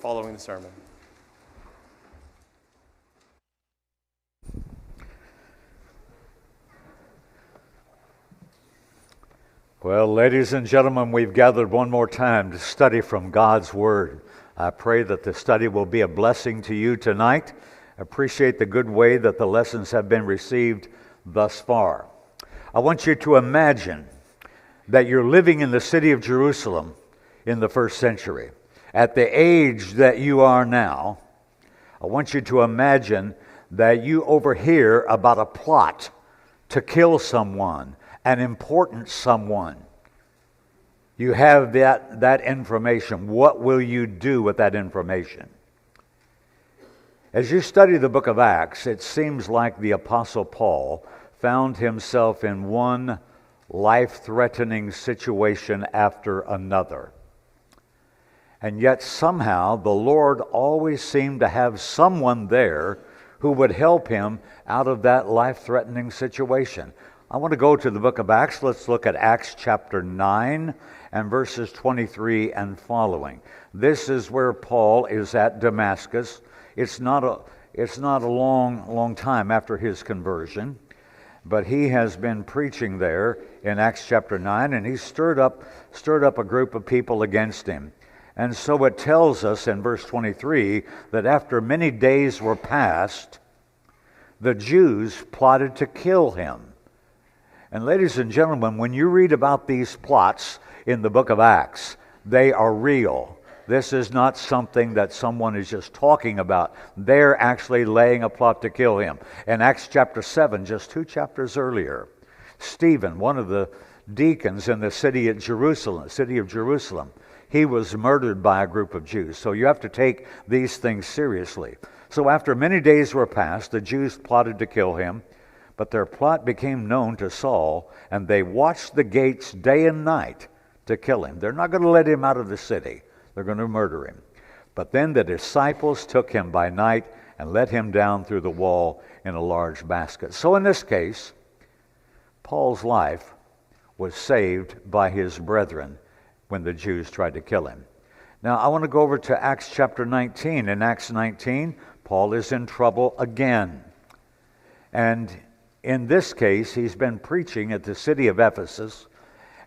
following the sermon. Well, ladies and gentlemen, we've gathered one more time to study from God's Word. I pray that the study will be a blessing to you tonight. Appreciate the good way that the lessons have been received thus far. I want you to imagine that you're living in the city of Jerusalem in the first century. At the age that you are now, I want you to imagine that you overhear about a plot to kill someone, an important someone. You have that information. What will you do with that information? As you study the book of Acts, it seems like the Apostle Paul found himself in one life-threatening situation after another. And yet somehow the Lord always seemed to have someone there who would help him out of that life-threatening situation. I want to go to the book of Acts. Let's look at Acts chapter 9 and verses 23 and following. This is where Paul is at Damascus. It's not a long time after his conversion, but he has been preaching there in Acts chapter 9, and he stirred up a group of people against him. And so it tells us in verse 23 that after many days were passed, the Jews plotted to kill him. And ladies and gentlemen, when you read about these plots in the book of Acts, they are real. This is not something that someone is just talking about. They're actually laying a plot to kill him. In Acts chapter 7, just 2 chapters earlier, Stephen, one of the deacons in the city of Jerusalem, he was murdered by a group of Jews. So you have to take these things seriously. So after many days were passed, the Jews plotted to kill him, but their plot became known to Saul, and they watched the gates day and night to kill him. They're not going to let him out of the city. They're going to murder him. But then the disciples took him by night and let him down through the wall in a large basket. So in this case, Paul's life was saved by his brethren when the Jews tried to kill him. Now, I want to go over to Acts chapter 19. In Acts 19, Paul is in trouble again. And in this case, he's been preaching at the city of Ephesus,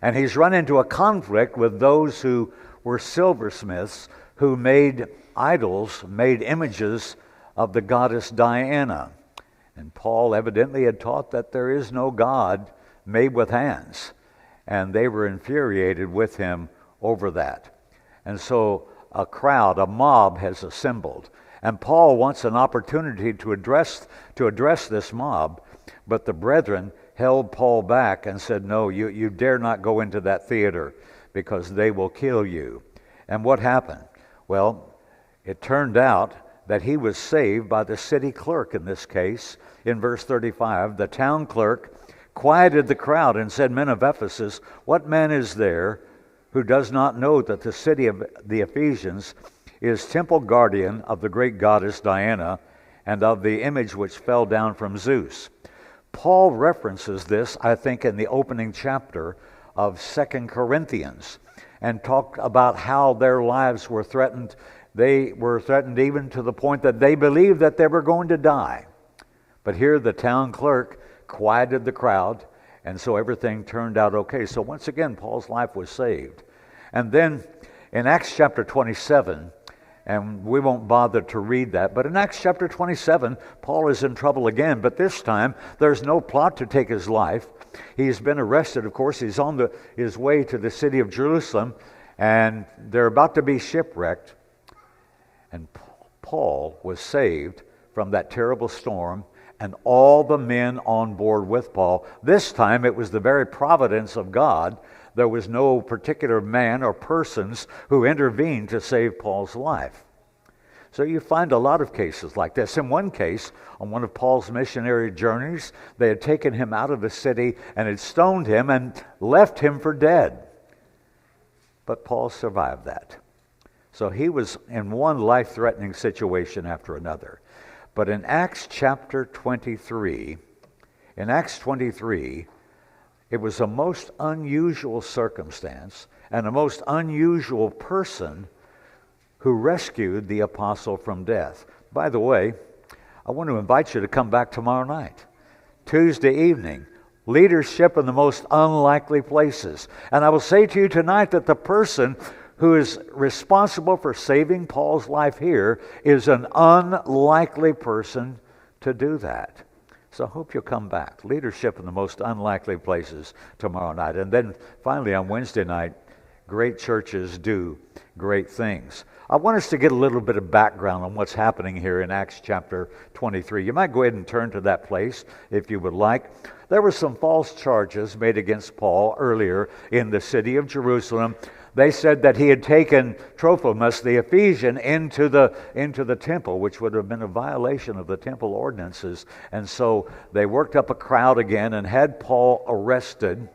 and he's run into a conflict with those who were silversmiths who made idols, made images of the goddess Diana. And Paul evidently had taught that there is no God made with hands. And they were infuriated with him over that. And so a mob has assembled. And Paul wants an opportunity to address this mob, but the brethren held Paul back and said, no, you dare not go into that theater because they will kill you. And what happened? Well, it turned out that he was saved by the city clerk in this case. In verse 35, the town clerk quieted the crowd and said, men of Ephesus, what man is there who does not know that the city of the Ephesians is temple guardian of the great goddess Diana and of the image which fell down from Zeus? Paul references this, I think, in the opening chapter of 2 Corinthians and talked about how their lives were threatened. They were threatened even to the point that they believed that they were going to die. But here the town clerk quieted the crowd, and so everything turned out okay. So once again, Paul's life was saved. And then in Acts chapter 27, and we won't bother to read that, but in Acts chapter 27, Paul is in trouble again, but this time there's no plot to take his life. He's been arrested, of course. He's on his way to the city of Jerusalem, and they're about to be shipwrecked. And Paul was saved from that terrible storm, and all the men on board with Paul. This time it was the very providence of God. There was no particular man or persons who intervened to save Paul's life. So you find a lot of cases like this. In one case, on one of Paul's missionary journeys, they had taken him out of the city and had stoned him and left him for dead. But Paul survived that. So he was in one life-threatening situation after another. But in Acts chapter 23, it was a most unusual circumstance and a most unusual person who rescued the apostle from death. By the way, I want to invite you to come back tomorrow night, Tuesday evening. Leadership in the most unlikely places. And I will say to you tonight that the person who is responsible for saving Paul's life here is an unlikely person to do that. So I hope you'll come back. Leadership in the most unlikely places tomorrow night. And then finally on Wednesday night, great churches do great things. I want us to get a little bit of background on what's happening here in Acts chapter 23. You might go ahead and turn to that place if you would like. There were some false charges made against Paul earlier in the city of Jerusalem. They said that he had taken Trophimus, the Ephesian, into the temple, which would have been a violation of the temple ordinances. And so they worked up a crowd again and had Paul arrested.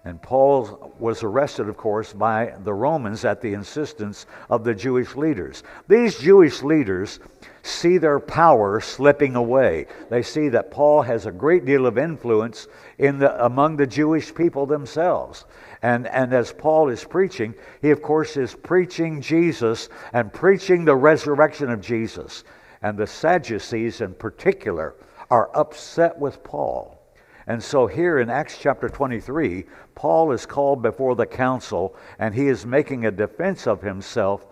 And Paul was arrested, of course, by the Romans at the insistence of the Jewish leaders. These Jewish leaders see their power slipping away. They see that Paul has a great deal of influence among the Jewish people themselves. And as Paul is preaching, he, of course, is preaching Jesus and preaching the resurrection of Jesus. And the Sadducees in particular are upset with Paul. And so here in Acts chapter 23, Paul is called before the council, and he is making a defense of himself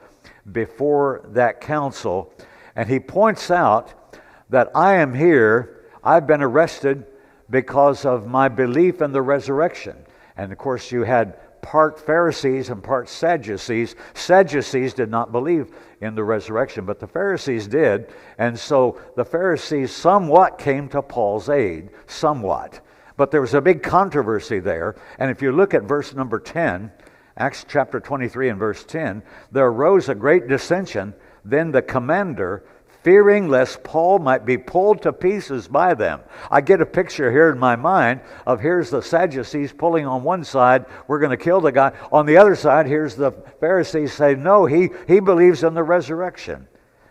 before that council. And he points out that I am here, I've been arrested because of my belief in the resurrection. And of course you had part Pharisees and part Sadducees. Sadducees did not believe in the resurrection, but the Pharisees did. And so the Pharisees somewhat came to Paul's aid, somewhat. But there was a big controversy there. And if you look at verse number 10, Acts chapter 23 and verse 10, there arose a great dissension. Then the commander, fearing lest Paul might be pulled to pieces by them. I get a picture here in my mind of here's the Sadducees pulling on one side, we're going to kill the guy. On the other side, here's the Pharisees saying, no, he believes in the resurrection.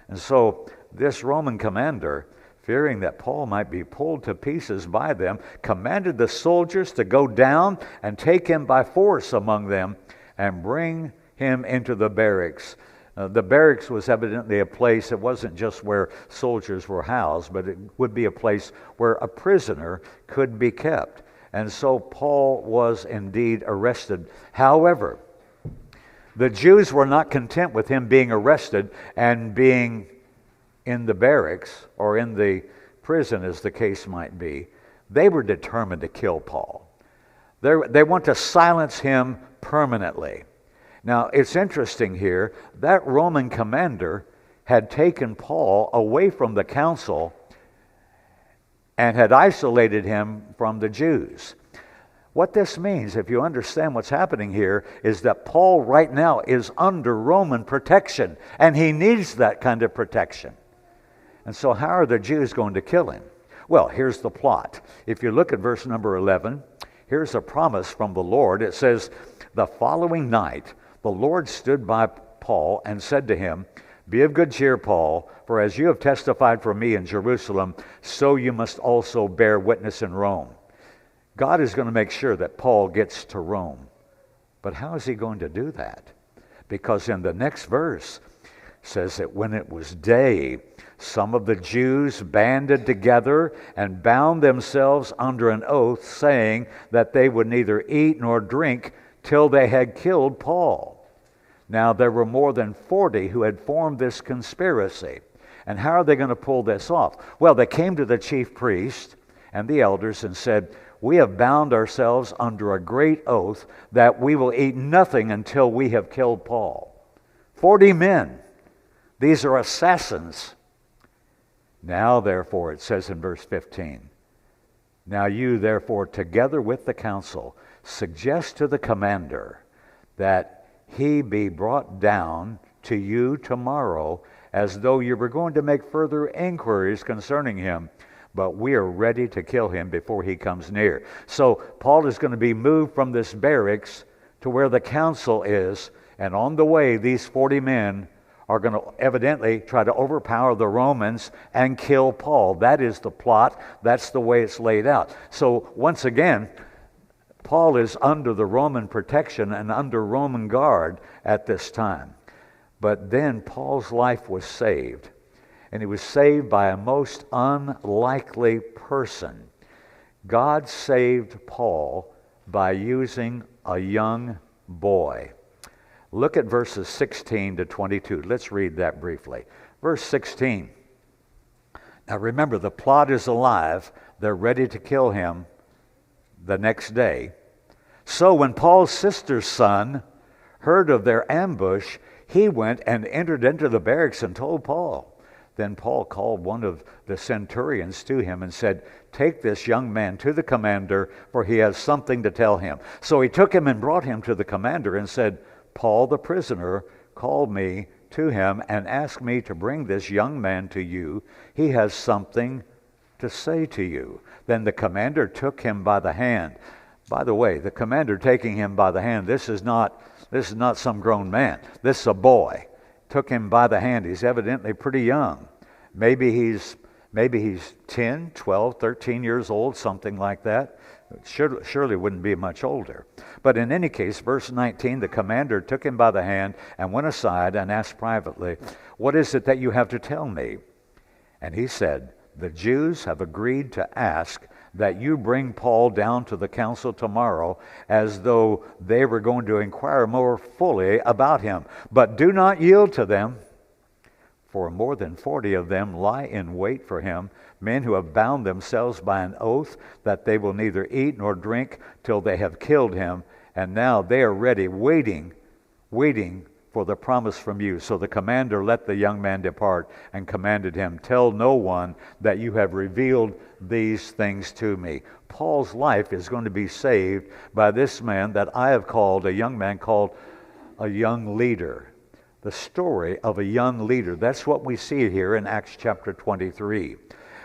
And so this Roman commander, fearing that Paul might be pulled to pieces by them, commanded the soldiers to go down and take him by force among them and bring him into the barracks. The barracks was evidently a place, it wasn't just where soldiers were housed, but it would be a place where a prisoner could be kept. And so Paul was indeed arrested. However, the Jews were not content with him being arrested and being in the barracks or in the prison, as the case might be. They were determined to kill Paul. They want to silence him permanently. Now, it's interesting here, that Roman commander had taken Paul away from the council and had isolated him from the Jews. What this means, if you understand what's happening here, is that Paul right now is under Roman protection, and he needs that kind of protection. And so how are the Jews going to kill him? Well, here's the plot. If you look at verse number 11, here's a promise from the Lord. It says, the following night, the Lord stood by Paul and said to him, be of good cheer, Paul, for as you have testified for me in Jerusalem, so you must also bear witness in Rome. God is going to make sure that Paul gets to Rome. But how is he going to do that? Because in the next verse, says that when it was day, some of the Jews banded together and bound themselves under an oath, saying that they would neither eat nor drink till they had killed Paul. Now there were more than 40 who had formed this conspiracy. And how are they going to pull this off? Well, they came to the chief priest and the elders and said, we have bound ourselves under a great oath that we will eat nothing until we have killed Paul. 40 men. These are assassins. Now, therefore, it says in verse 15, now you, therefore, together with the council, suggest to the commander that he be brought down to you tomorrow, as though you were going to make further inquiries concerning him. But we are ready to kill him before he comes near. So Paul is going to be moved from this barracks to where the council is, and on the way, these 40 men are going to evidently try to overpower the Romans and kill Paul. That is the plot. That's the way it's laid out. So once again, Paul is under the Roman protection and under Roman guard at this time. But then Paul's life was saved. And he was saved by a most unlikely person. God saved Paul by using a young boy. Look at verses 16 to 22. Let's read that briefly. Verse 16. Now remember, the plot is alive. They're ready to kill him the next day. So when Paul's sister's son heard of their ambush, he went and entered into the barracks and told Paul. Then Paul called one of the centurions to him and said, "Take this young man to the commander, for he has something to tell him." So he took him and brought him to the commander and said, "Paul the prisoner called me to him and asked me to bring this young man to you. He has something to say to you." Then the commander took him by the hand. By the way, the commander taking him by the hand, this is not some grown man. This is a boy. Took him by the hand. He's evidently pretty young. Maybe he's 10, 12, 13 years old, something like that. Surely wouldn't be much older. But in any case, verse 19, the commander took him by the hand and went aside and asked privately, "What is it that you have to tell me?" And he said, "The Jews have agreed to ask that you bring Paul down to the council tomorrow, as though they were going to inquire more fully about him. But do not yield to them, for more than 40 of them lie in wait for him, men who have bound themselves by an oath that they will neither eat nor drink till they have killed him. And now they are ready, waiting for the promise from you." So the commander let the young man depart and commanded him, "Tell no one that you have revealed these things to me." Paul's life is going to be saved by this man that I have called, a young man called a young leader. The story of a young leader. That's what we see here in Acts chapter 23.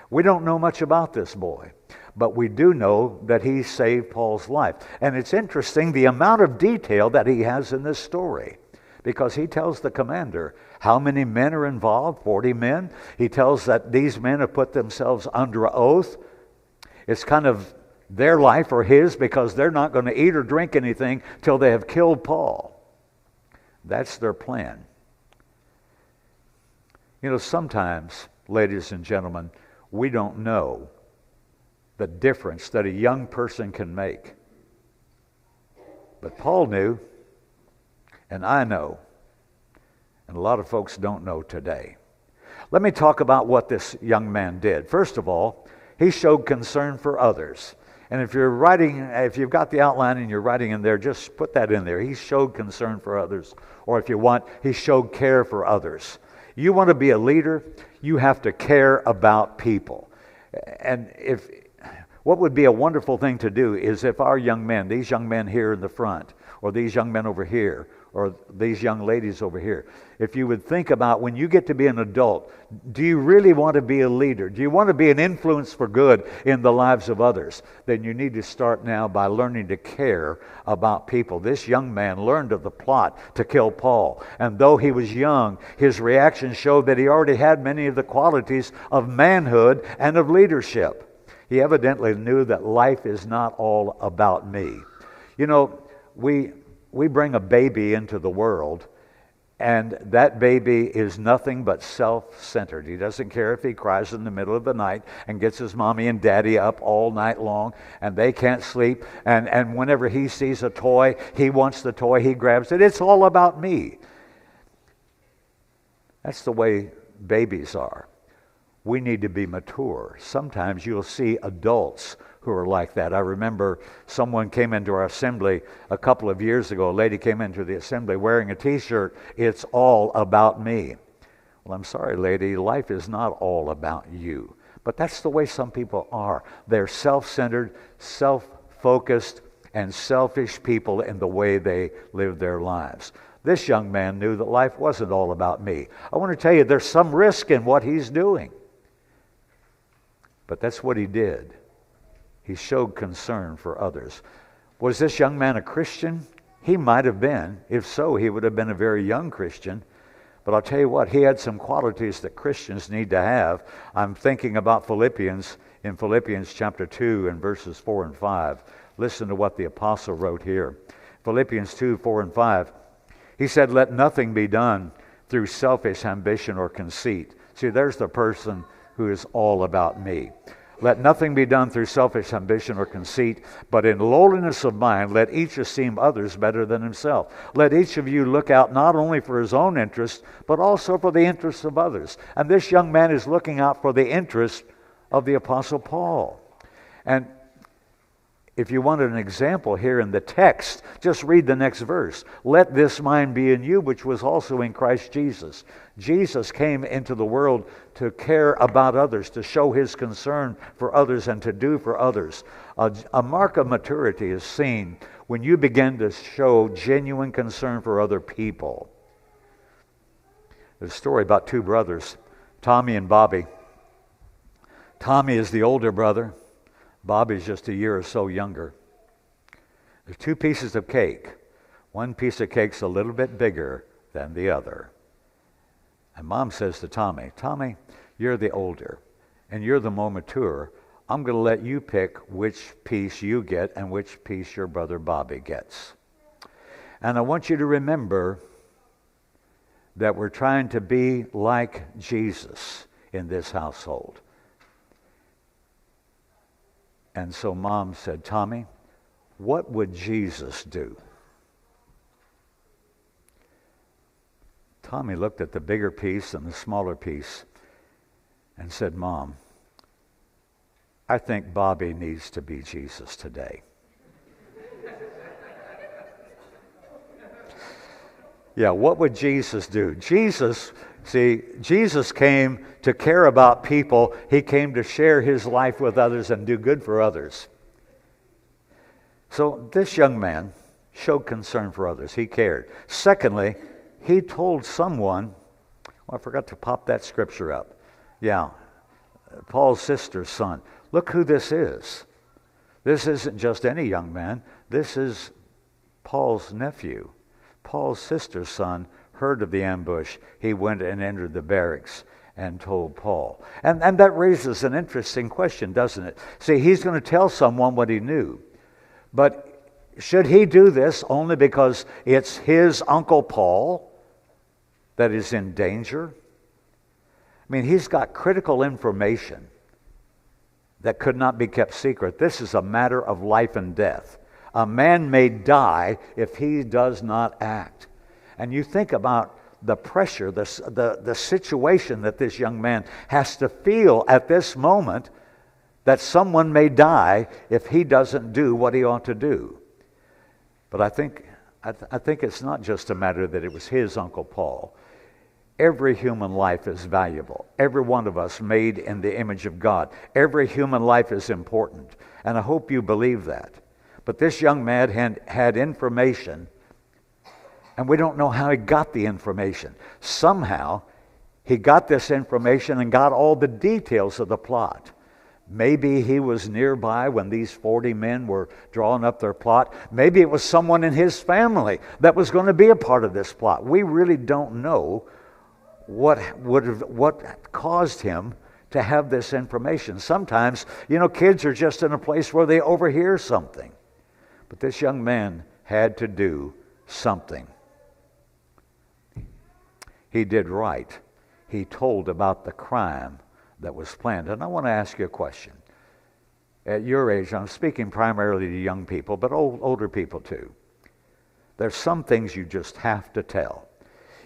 We don't know much about this boy, but we do know that he saved Paul's life. And it's interesting the amount of detail that he has in this story. Because he tells the commander how many men are involved, 40 men. He tells that these men have put themselves under oath. It's kind of their life or his, because they're not going to eat or drink anything till they have killed Paul. That's their plan. You know, sometimes, ladies and gentlemen, we don't know the difference that a young person can make. But Paul knew. And I know, and a lot of folks don't know today. Let me talk about what this young man did. First of all, he showed concern for others. And if you've got the outline and you're writing in there, just put that in there. He showed concern for others. Or if you want, he showed care for others. You want to be a leader, you have to care about people. And what would be a wonderful thing to do is if our young men, these young men here in the front, or these young men over here, or these young ladies over here, if you would think about when you get to be an adult, do you really want to be a leader? Do you want to be an influence for good in the lives of others? Then you need to start now by learning to care about people. This young man learned of the plot to kill Paul. And though he was young, his reaction showed that he already had many of the qualities of manhood and of leadership. He evidently knew that life is not all about me. You know, we bring a baby into the world, and that baby is nothing but self-centered. He doesn't care if he cries in the middle of the night and gets his mommy and daddy up all night long, and they can't sleep. And whenever he sees a toy, he wants the toy, he grabs it. It's all about me. That's the way babies are. We need to be mature. Sometimes you'll see adults who are like that. I remember someone came into our assembly a couple of years ago. A lady came into the assembly wearing a t-shirt, "It's all about me." Well, I'm sorry, lady, life is not all about you. But that's the way some people are. They're self-centered, self-focused, and selfish people in the way they live their lives. This young man knew that life wasn't all about me. I want to tell you, there's some risk in what he's doing. But that's what he did. He showed concern for others. Was this young man a Christian? He might have been. If so, he would have been a very young Christian. But I'll tell you what, he had some qualities that Christians need to have. I'm thinking about Philippians, in Philippians chapter 2 and verses 4 and 5. Listen to what the apostle wrote here. Philippians 2, 4 and 5. He said, "Let nothing be done through selfish ambition or conceit. See, there's the person who is all about me. Let nothing be done through selfish ambition or conceit, but in lowliness of mind, let each esteem others better than himself. Let each of you look out not only for his own interest, but also for the interests of others. And this young man is looking out for the interest of the Apostle Paul. And if you wanted an example here in the text, just read the next verse. Let this mind be in you, which was also in Christ Jesus. Jesus came into the world to care about others, to show his concern for others, and to do for others. A mark of maturity is seen when you begin to show genuine concern for other people. There's a story about two brothers, Tommy and Bobby. Tommy is the older brother. Bobby's just a year or so younger. There's two pieces of cake. One piece of cake's a little bit bigger than the other. And Mom says to Tommy, Tommy, you're the older, and you're the more mature. I'm going to let you pick which piece you get and which piece your brother Bobby gets. And I want you to remember that we're trying to be like Jesus in this household. And so Mom said, Tommy, what would Jesus do? Tommy looked at the bigger piece and the smaller piece and said, Mom, I think Bobby needs to be Jesus today. Yeah, what would Jesus do? Jesus came to care about people. He came to share his life with others and do good for others. So this young man showed concern for others. He cared. Secondly, he told someone, I forgot to pop that scripture up. Yeah, Paul's sister's son. Look who this is. This isn't just any young man. This is Paul's nephew. Paul's sister's son heard of the ambush. He went and entered the barracks and told Paul. And that raises an interesting question, doesn't it? See, he's going to tell someone what he knew. But should he do this only because it's his Uncle Paul that is in danger? I mean, he's got critical information that could not be kept secret. This is a matter of life and death. A man may die if he does not act. And you think about the pressure, the situation that this young man has to feel at this moment, that someone may die if he doesn't do what he ought to do. But I think it's not just a matter that it was his Uncle Paul. Every human life is valuable. Every one of us made in the image of God. Every human life is important. And I hope you believe that. But this young man had information, and we don't know how he got the information. Somehow, he got this information and got all the details of the plot. Maybe he was nearby when these 40 men were drawing up their plot. Maybe it was someone in his family that was going to be a part of this plot. We really don't know what caused him to have this information. Sometimes, kids are just in a place where they overhear something. But this young man had to do something. He did right. He told about the crime that was planned. And I want to ask you a question. At your age, I'm speaking primarily to young people, but older people too. There's some things you just have to tell.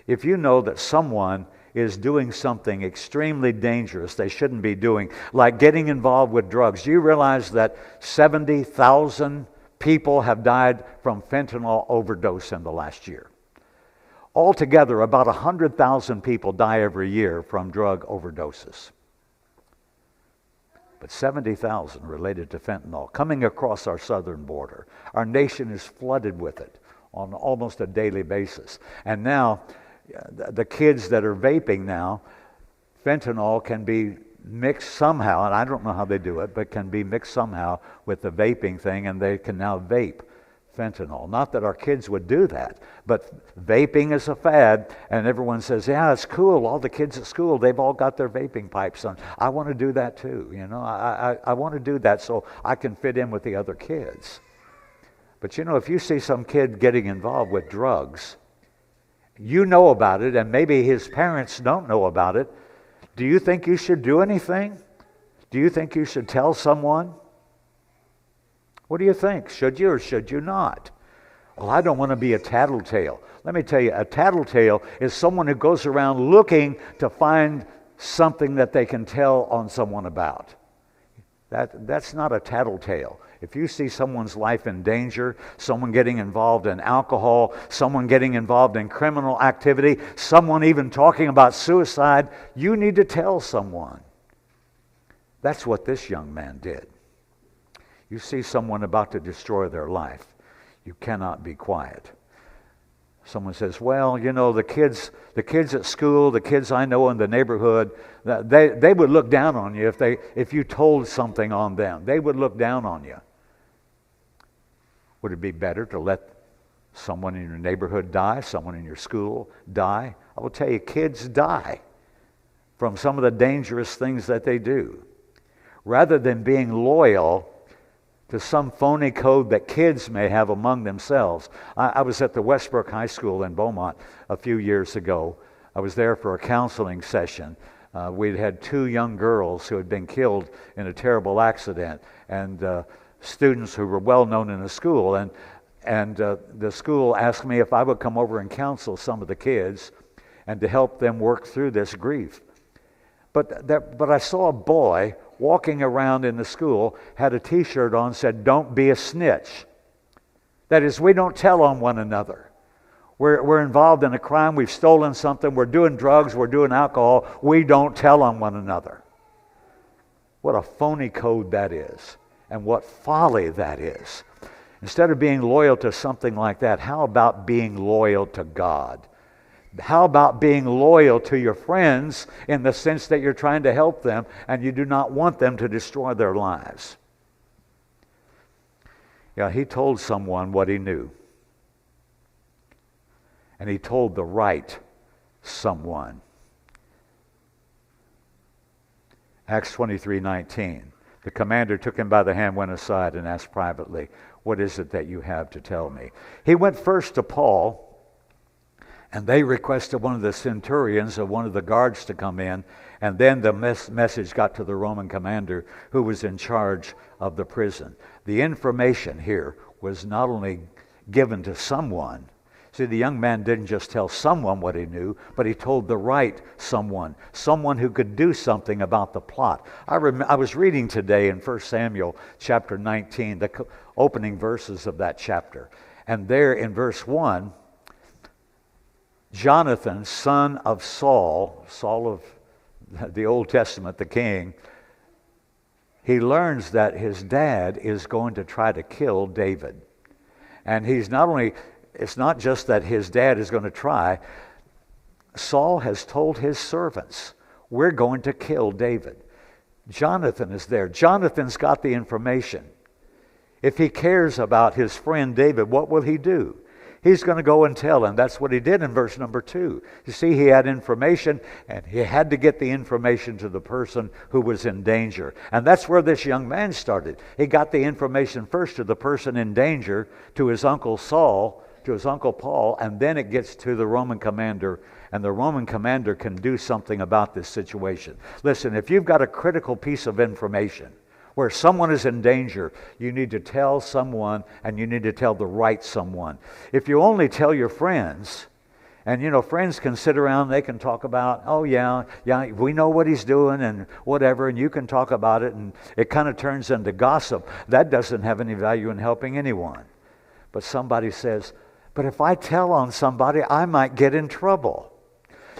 If you know that someone is doing something extremely dangerous they shouldn't be doing, like getting involved with drugs, do you realize that 70,000 people have died from fentanyl overdose in the last year? Altogether, about 100,000 people die every year from drug overdoses. But 70,000 related to fentanyl coming across our southern border. Our nation is flooded with it on almost a daily basis. And now, the kids that are vaping now, fentanyl can be mixed somehow, and I don't know how they do it, but can be mixed somehow with the vaping thing, and they can now vape fentanyl. Not that our kids would do that, but vaping is a fad, and everyone says, yeah, it's cool. All the kids at school, they've all got their vaping pipes on. I want to do that too. I want to do that so I can fit in with the other kids. But if you see some kid getting involved with drugs, You know about it, and maybe his parents don't know about it. Do you think you should do anything? Do you think you should tell someone? What do you think? Should you or should you not? Well, I don't want to be a tattletale. Let me tell you, a tattletale is someone who goes around looking to find something that they can tell on someone about. That's not a tattletale. If you see someone's life in danger, someone getting involved in alcohol, someone getting involved in criminal activity, someone even talking about suicide, you need to tell someone. That's what this young man did. You see someone about to destroy their life, you cannot be quiet. Someone says, well, you know, the kids at school, the kids I know in the neighborhood, they would look down on you if you told something on them. They would look down on you. Would it be better to let someone in your neighborhood die, someone in your school die? I will tell you, kids die from some of the dangerous things that they do. Rather than being loyal to some phony code that kids may have among themselves. I was at the Westbrook High School in Beaumont a few years ago. I was there for a counseling session. We'd had 2 young girls who had been killed in a terrible accident, and students who were well known in the school. And the school asked me if I would come over and counsel some of the kids and to help them work through this grief. But I saw a boy walking around in the school, had a t-shirt on, said, "Don't be a snitch." That is, we don't tell on one another. We're involved in a crime, we've stolen something, we're doing drugs, we're doing alcohol, we don't tell on one another. What a phony code that is, and what folly that is. Instead of being loyal to something like that, how about being loyal to God? How about being loyal to your friends in the sense that you're trying to help them and you do not want them to destroy their lives? Yeah, he told someone what he knew. And he told the right someone. Acts 23:19. The commander took him by the hand, went aside, and asked privately, "What is it that you have to tell me?" He went first to Paul, and they requested one of the centurions or one of the guards to come in, and then the message got to the Roman commander who was in charge of the prison. The information here was not only given to someone. See, the young man didn't just tell someone what he knew, but he told the right someone who could do something about the plot. I was reading today in 1 Samuel chapter 19, the opening verses of that chapter. And there in verse 1, Jonathan, son of Saul of the Old Testament, the king, he learns that his dad is going to try to kill David. And it's not just that his dad is going to try. Saul has told his servants, we're going to kill David. Jonathan is there. Jonathan's got the information. If he cares about his friend David, what will he do? He's going to go and tell him. That's what he did in verse number 2. You see, he had information, and he had to get the information to the person who was in danger. And that's where this young man started. He got the information first to the person in danger, to his uncle Saul, to his uncle Paul, and then it gets to the Roman commander, and the Roman commander can do something about this situation. Listen, if you've got a critical piece of information where someone is in danger, you need to tell someone, and you need to tell the right someone. If you only tell your friends, and friends can sit around, they can talk about, oh yeah, we know what he's doing and whatever, and you can talk about it, and it kind of turns into gossip. That doesn't have any value in helping anyone. But somebody says, but if I tell on somebody, I might get in trouble.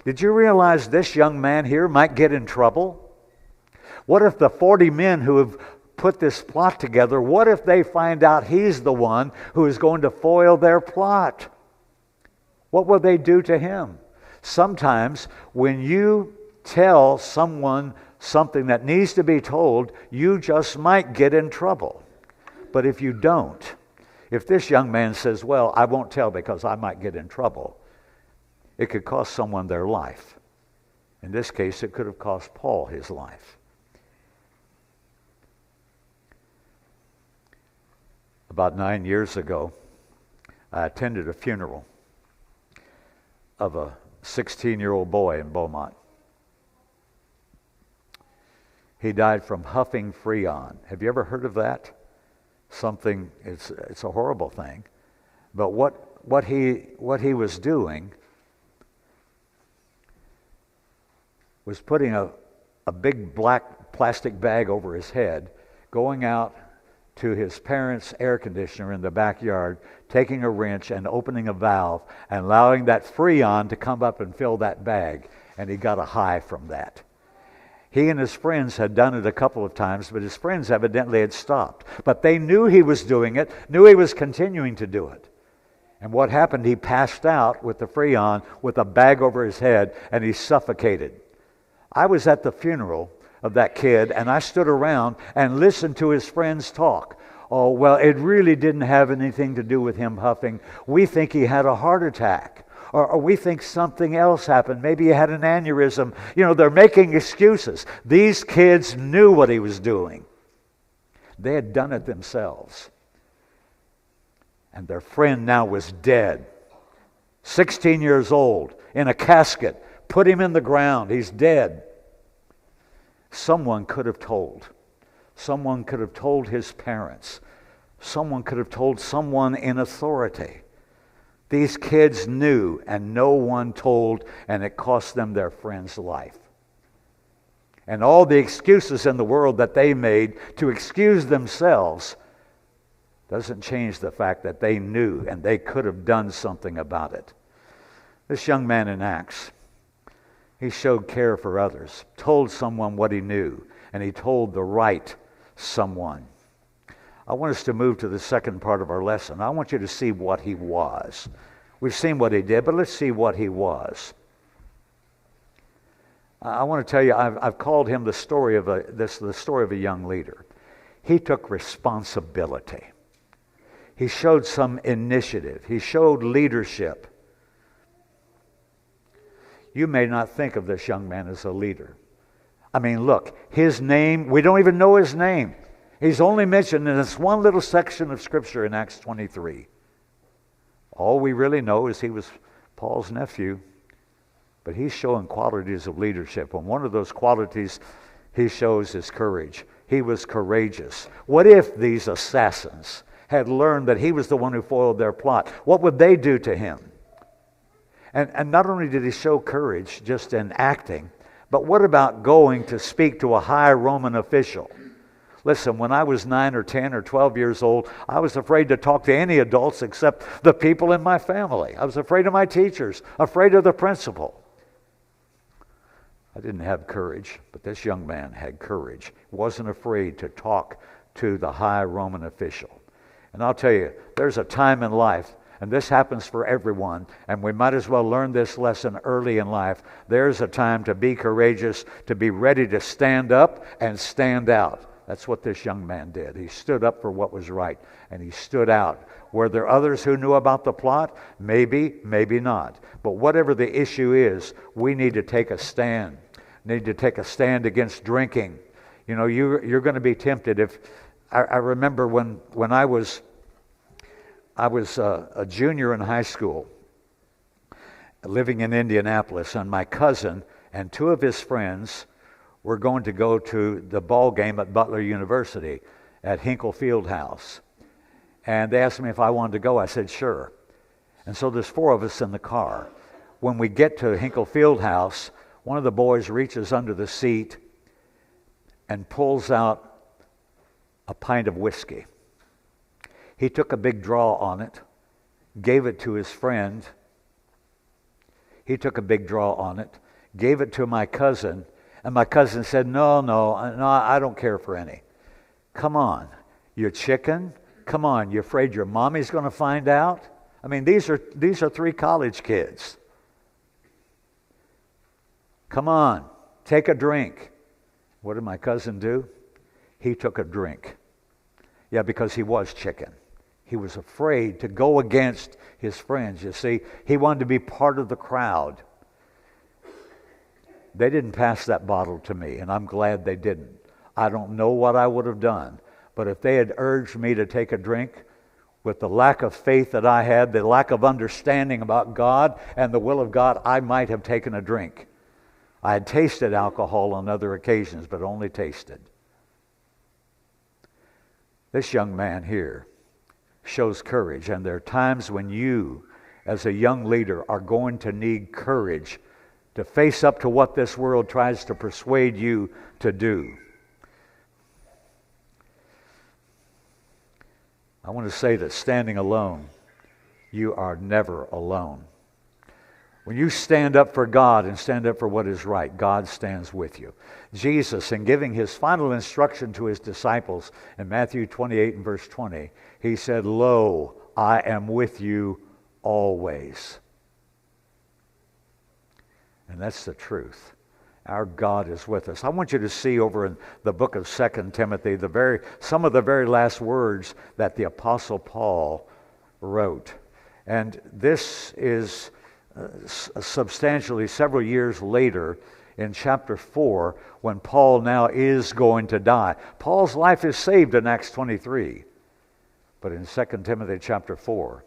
Did you realize this young man here might get in trouble? What if the 40 men who have put this plot together, what if they find out he's the one who is going to foil their plot? What will they do to him? Sometimes when you tell someone something that needs to be told, you just might get in trouble. But if you don't, if this young man says, well, I won't tell because I might get in trouble, it could cost someone their life. In this case, it could have cost Paul his life. About 9 years ago, I attended a funeral of a 16-year-old boy in Beaumont. He died from huffing Freon. Have you ever heard of that? It's a horrible thing. But what he was doing was putting a big black plastic bag over his head, going out to his parents' air conditioner in the backyard, taking a wrench and opening a valve and allowing that Freon to come up and fill that bag. And he got a high from that. He and his friends had done it a couple of times, but his friends evidently had stopped. But they knew he was doing it, knew he was continuing to do it. And what happened, he passed out with the Freon with a bag over his head, and he suffocated. I was at the funeral of that kid, and I stood around and listened to his friends talk. Oh, well, it really didn't have anything to do with him huffing. We think he had a heart attack. Or we think something else happened. Maybe he had an aneurysm. You know, they're making excuses. These kids knew what he was doing. They had done it themselves. And their friend now was dead. 16 years old, in a casket. Put him in the ground. He's dead. Someone could have told. Someone could have told his parents. Someone could have told someone in authority. These kids knew, and no one told, and it cost them their friend's life. And all the excuses in the world that they made to excuse themselves doesn't change the fact that they knew, and they could have done something about it. This young man in Acts, he showed care for others, told someone what he knew, and he told the right someone. I want us to move to the second part of our lesson. I want you to see what he was. We've seen what he did, but let's see what he was. I want to tell you, I've called him the story of a young leader. He took responsibility. He showed some initiative. He showed leadership. You may not think of this young man as a leader. I mean, look, his name, we don't even know his name. He's only mentioned in this one little section of Scripture in Acts 23. All we really know is he was Paul's nephew, but he's showing qualities of leadership. And one of those qualities he shows is courage. He was courageous. What if these assassins had learned that he was the one who foiled their plot? What would they do to him? And not only did he show courage just in acting, but what about going to speak to a high Roman official? Listen, when I was 9 or 10 or 12 years old, I was afraid to talk to any adults except the people in my family. I was afraid of my teachers, afraid of the principal. I didn't have courage, but this young man had courage. Wasn't afraid to talk to the high Roman official. And I'll tell you, there's a time in life, and this happens for everyone, and we might as well learn this lesson early in life. There's a time to be courageous, to be ready to stand up and stand out. That's what this young man did. He stood up for what was right, and he stood out. Were there others who knew about the plot? Maybe, maybe not. But whatever the issue is, we need to take a stand. Need to take a stand against drinking. You know, you're going to be tempted. I remember when I was a junior in high school, living in Indianapolis, and my cousin and two of his friends were going to go to the ball game at Butler University at Hinkle Fieldhouse. And they asked me if I wanted to go. I said, sure. And so there's 4 of us in the car. When we get to Hinkle Fieldhouse, one of the boys reaches under the seat and pulls out a pint of whiskey. He took a big draw on it, gave it to his friend. He took a big draw on it, gave it to my cousin, and my cousin said, no, I don't care for any. Come on, you're chicken? Come on, you afraid your mommy's going to find out? I mean, these are 3 college kids. Come on, take a drink. What did my cousin do? He took a drink. Yeah, because he was chicken. He was afraid to go against his friends. You see, he wanted to be part of the crowd. They didn't pass that bottle to me, and I'm glad they didn't. I don't know what I would have done, but if they had urged me to take a drink, with the lack of faith that I had, the lack of understanding about God and the will of God, I might have taken a drink. I had tasted alcohol on other occasions, but only tasted. This young man here shows courage, and there are times when you, as a young leader, are going to need courage to face up to what this world tries to persuade you to do. I want to say that standing alone, you are never alone. When you stand up for God and stand up for what is right, God stands with you. Jesus, in giving his final instruction to his disciples in Matthew 28 and verse 20, he said, "Lo, I am with you always." And that's the truth. Our God is with us. I want you to see over in the book of 2 Timothy some of the very last words that the Apostle Paul wrote. And this is substantially several years later in chapter 4 when Paul now is going to die. Paul's life is saved in Acts 23. But in 2 Timothy chapter 4,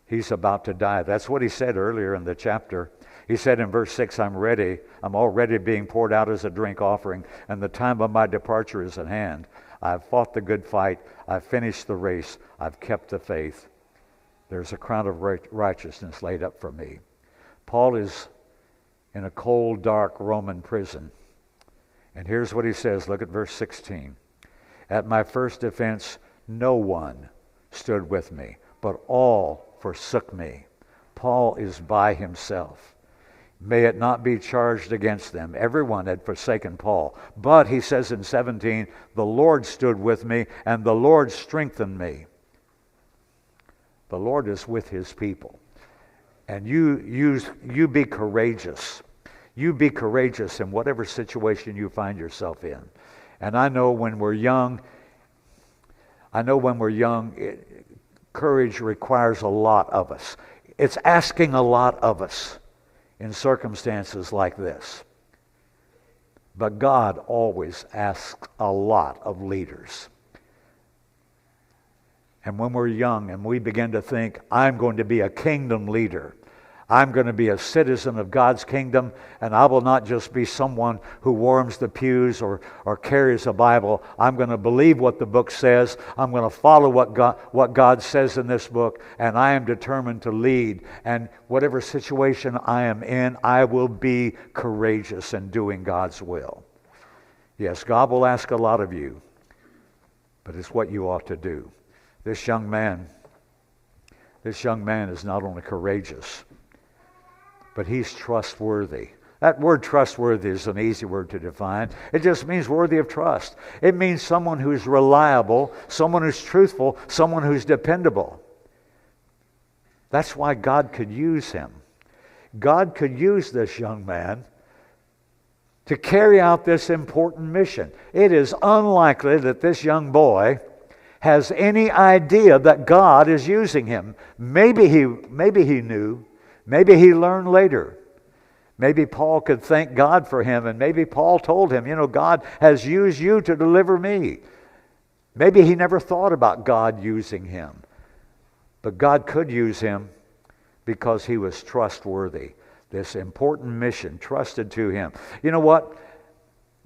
he's about to die. That's what he said earlier in the chapter. He said in verse 6, I'm already being poured out as a drink offering, and the time of my departure is at hand. I've fought the good fight. I've finished the race. I've kept the faith. There's a crown of righteousness laid up for me. Paul is in a cold, dark Roman prison. And here's what he says. Look at verse 16. At my first defense, no one stood with me, but all forsook me. Paul is by himself. May it not be charged against them. Everyone had forsaken Paul. But, he says in 17, the Lord stood with me, and the Lord strengthened me. The Lord is with his people. And you be courageous. You be courageous in whatever situation you find yourself in. And I know when we're young, courage requires a lot of us. It's asking a lot of us in circumstances like this. But God always asks a lot of leaders. And when we're young and we begin to think, I'm going to be a kingdom leader, I'm going to be a citizen of God's kingdom, and I will not just be someone who warms the pews or carries a Bible. I'm going to believe what the book says. I'm going to follow what God says in this book, and I am determined to lead. And whatever situation I am in, I will be courageous in doing God's will. Yes, God will ask a lot of you, but it's what you ought to do. This young man is not only courageous, but he's trustworthy. That word trustworthy is an easy word to define. It just means worthy of trust. It means someone who's reliable, someone who's truthful, someone who's dependable. That's why God could use him. God could use this young man to carry out this important mission. It is unlikely that this young boy has any idea that God is using him. Maybe he knew. Maybe he learned later. Maybe Paul could thank God for him, and maybe Paul told him, God has used you to deliver me. Maybe he never thought about God using him. But God could use him because he was trustworthy. This important mission trusted to him. You know what?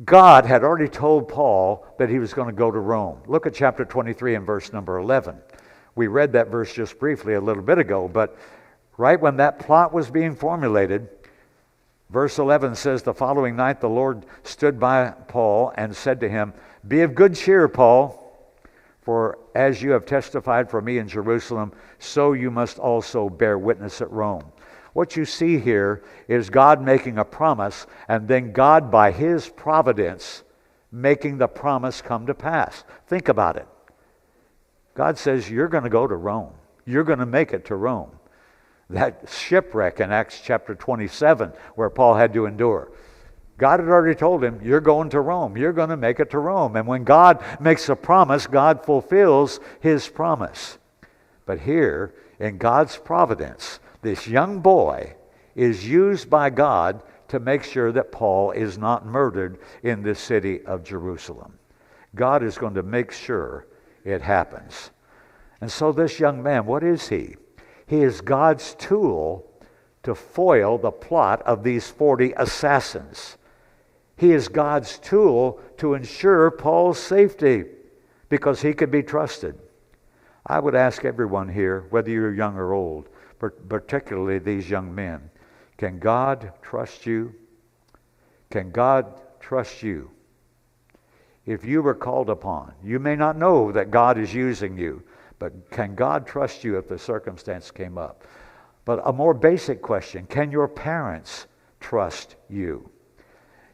God had already told Paul that he was going to go to Rome. Look at chapter 23 and verse number 11. We read that verse just briefly a little bit ago, but right when that plot was being formulated, verse 11 says, the following night the Lord stood by Paul and said to him, be of good cheer, Paul, for as you have testified for me in Jerusalem, so you must also bear witness at Rome. What you see here is God making a promise, and then God, by his providence, making the promise come to pass. Think about it. God says, you're going to go to Rome. You're going to make it to Rome. That shipwreck in Acts chapter 27 where Paul had to endure. God had already told him, you're going to Rome. You're going to make it to Rome. And when God makes a promise, God fulfills his promise. But here, in God's providence, this young boy is used by God to make sure that Paul is not murdered in this city of Jerusalem. God is going to make sure it happens. And so this young man, what is he? He is God's tool to foil the plot of these 40 assassins. He is God's tool to ensure Paul's safety because he could be trusted. I would ask everyone here, whether you're young or old, but particularly these young men, can God trust you? Can God trust you? If you were called upon, you may not know that God is using you, but can God trust you if the circumstance came up? But a more basic question, can your parents trust you?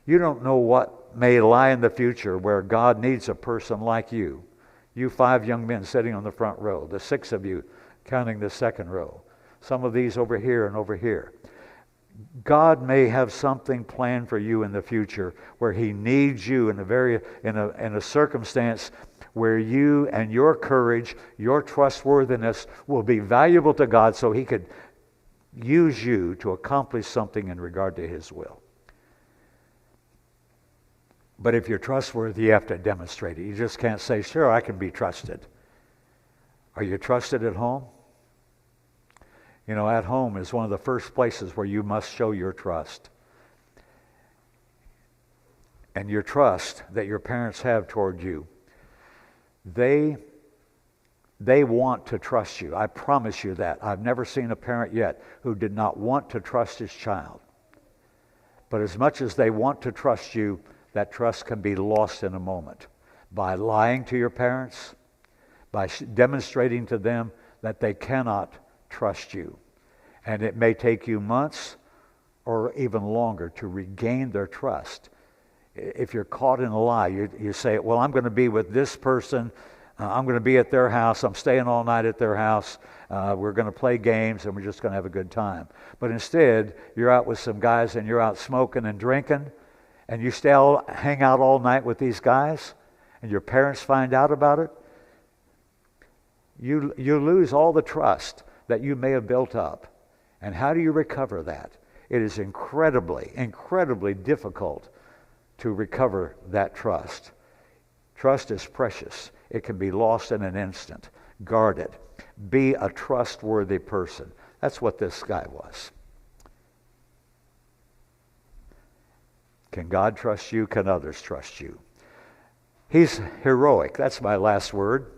You don't know what may lie in the future where God needs a person like you. You 5 young men sitting on the front row, the 6 of you counting the second row, some of these over here and over here. God may have something planned for you in the future where He needs you in a circumstance where you and your courage, your trustworthiness will be valuable to God so He could use you to accomplish something in regard to His will. But if you're trustworthy, you have to demonstrate it. You just can't say, sure, I can be trusted. Are you trusted at home? You know, at home is one of the first places where you must show your trust. And your trust that your parents have toward you. They want to trust you. I promise you that. I've never seen a parent yet who did not want to trust his child. But as much as they want to trust you, that trust can be lost in a moment by lying to your parents, by demonstrating to them that they cannot trust you. And it may take you months or even longer to regain their trust. If you're caught in a lie, you say, well, I'm going to be with this person. I'm going to be at their house. I'm staying all night at their house. We're going to play games and we're just going to have a good time. But instead, you're out with some guys and you're out smoking and drinking. And you hang out all night with these guys, and your parents find out about it, you lose all the trust that you may have built up. And how do you recover that? It is incredibly, incredibly difficult to recover that trust. Trust is precious. It can be lost in an instant. Guard it. Be a trustworthy person. That's what this guy was. Can God trust you? Can others trust you? He's heroic. That's my last word.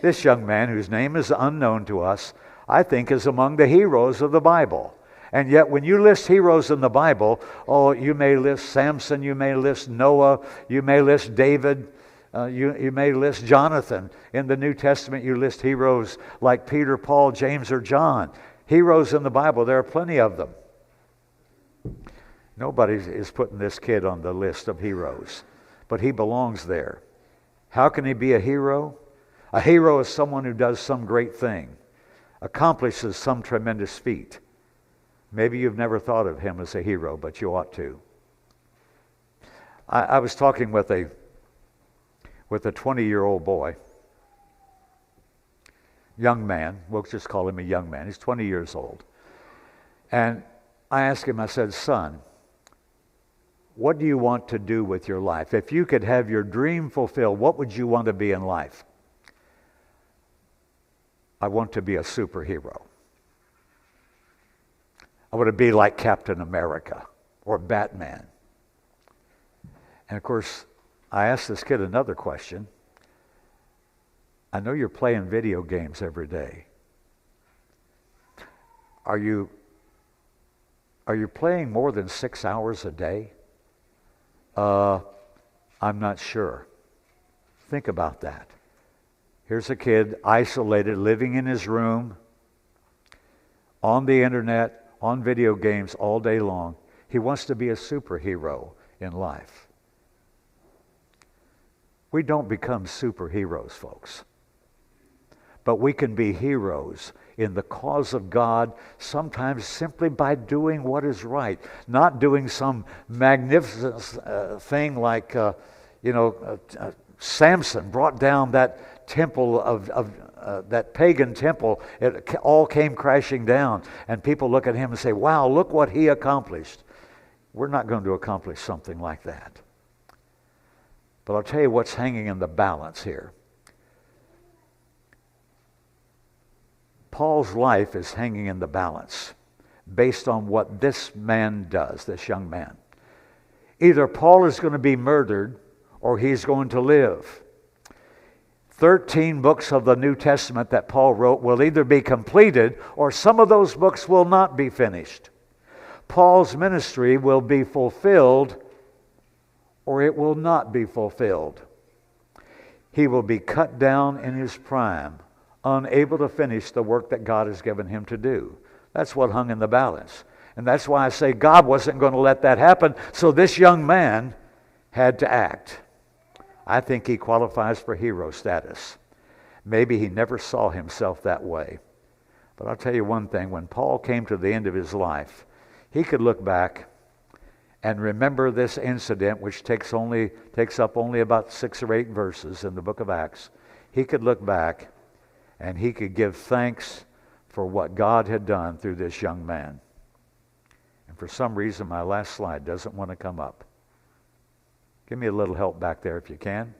This young man, whose name is unknown to us, I think is among the heroes of the Bible. And yet when you list heroes in the Bible, you may list Samson, you may list Noah, you may list David, you may list Jonathan. In the New Testament, you list heroes like Peter, Paul, James, or John. Heroes in the Bible, there are plenty of them. Nobody is putting this kid on the list of heroes, but he belongs there. How can he be a hero? A hero is someone who does some great thing, accomplishes some tremendous feat. Maybe you've never thought of him as a hero, but you ought to. I was talking with a 20-year-old boy, young man. We'll just call him a young man. He's 20 years old. And I asked him, I said, son, what do you want to do with your life? If you could have your dream fulfilled, what would you want to be in life? I want to be a superhero. I want to be like Captain America or Batman. And of course, I asked this kid another question. I know you're playing video games every day. Are you playing more than 6 hours a day? I'm not sure. Think about that. Here's a kid isolated, living in his room, on the internet, on video games all day long. He wants to be a superhero in life. We don't become superheroes, folks. But we can be heroes in the cause of God, sometimes simply by doing what is right, not doing some magnificent thing like, Samson brought down that temple of that pagan temple. It all came crashing down, and people look at him and say, wow, look what he accomplished. We're not going to accomplish something like that. But I'll tell you what's hanging in the balance here. Paul's life is hanging in the balance based on what this man does, this young man. Either Paul is going to be murdered or he's going to live. 13 books of the New Testament that Paul wrote will either be completed or some of those books will not be finished. Paul's ministry will be fulfilled or it will not be fulfilled. He will be cut down in his prime, unable to finish the work that God has given him to do. That's what hung in the balance. And that's why I say God wasn't going to let that happen, so this young man had to act. I think he qualifies for hero status. Maybe he never saw himself that way. But I'll tell you one thing, when Paul came to the end of his life, he could look back and remember this incident, which takes up only about 6 or 8 verses in the book of Acts. He could look back and he could give thanks for what God had done through this young man. And for some reason, my last slide doesn't want to come up. Give me a little help back there if you can.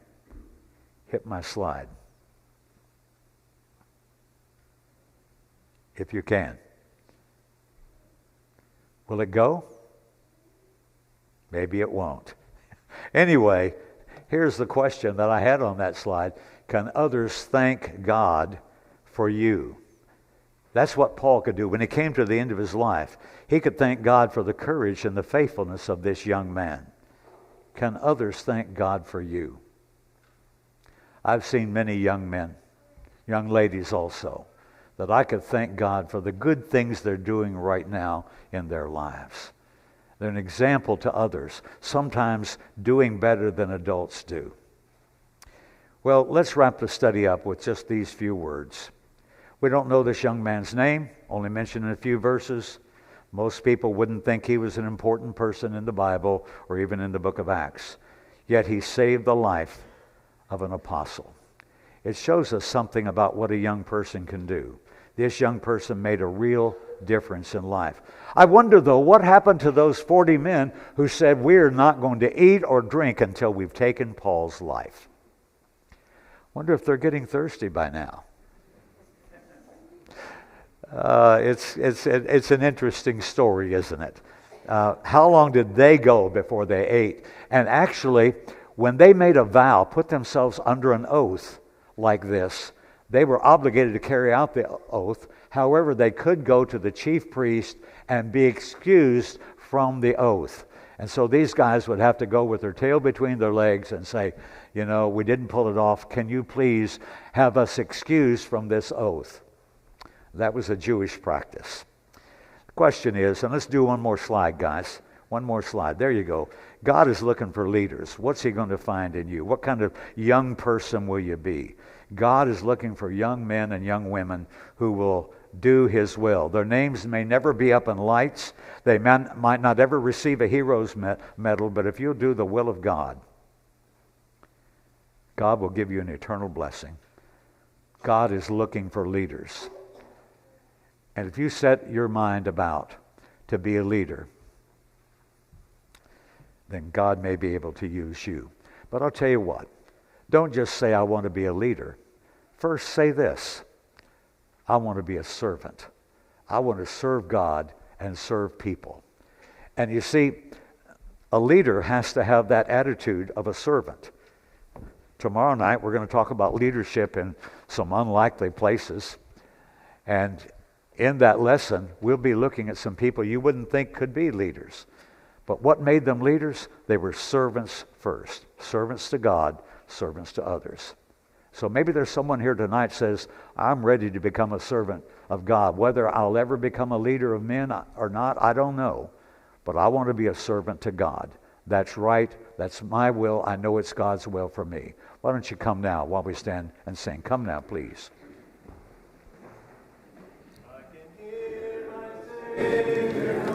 Hit my slide. If you can. Will it go? Maybe it won't. Anyway, here's the question that I had on that slide. Can others thank God for you? That's what Paul could do. When he came to the end of his life, he could thank God for the courage and the faithfulness of this young man. Can others thank God for you? I've seen many young men, young ladies also, that I could thank God for the good things they're doing right now in their lives. They're an example to others, sometimes doing better than adults do. Well, let's wrap the study up with just these few words. We don't know this young man's name, only mentioned in a few verses. Most people wouldn't think he was an important person in the Bible or even in the book of Acts. Yet he saved the life of an apostle. It shows us something about what a young person can do. This young person made a real difference in life. I wonder, though, what happened to those 40 men who said, we're not going to eat or drink until we've taken Paul's life? Wonder if they're getting thirsty by now. It's an interesting story, isn't it? How long did they go before they ate? And actually, when they made a vow, put themselves under an oath like this, they were obligated to carry out the oath. However, they could go to the chief priest and be excused from the oath. And so these guys would have to go with their tail between their legs and say, you know, we didn't pull it off. Can you please have us excused from this oath? That was a Jewish practice. The question is, and let's do one more slide, guys. One more slide. There you go. God is looking for leaders. What's he going to find in you? What kind of young person will you be? God is looking for young men and young women who will do his will. Their names may never be up in lights. They might not ever receive a hero's medal, but if you'll do the will of God, God will give you an eternal blessing. God is looking for leaders. And if you set your mind about to be a leader, then God may be able to use you. But I'll tell you what, don't just say, I want to be a leader. First, say this, I want to be a servant. I want to serve God and serve people. And you see, a leader has to have that attitude of a servant. Tomorrow night, we're going to talk about leadership in some unlikely places. And in that lesson, we'll be looking at some people you wouldn't think could be leaders. But what made them leaders? They were servants first. Servants to God, servants to others. So maybe there's someone here tonight says, I'm ready to become a servant of God. Whether I'll ever become a leader of men or not, I don't know. But I want to be a servant to God. That's right. That's my will. I know it's God's will for me. Why don't you come now while we stand and sing? Come now, please. I can hear my Savior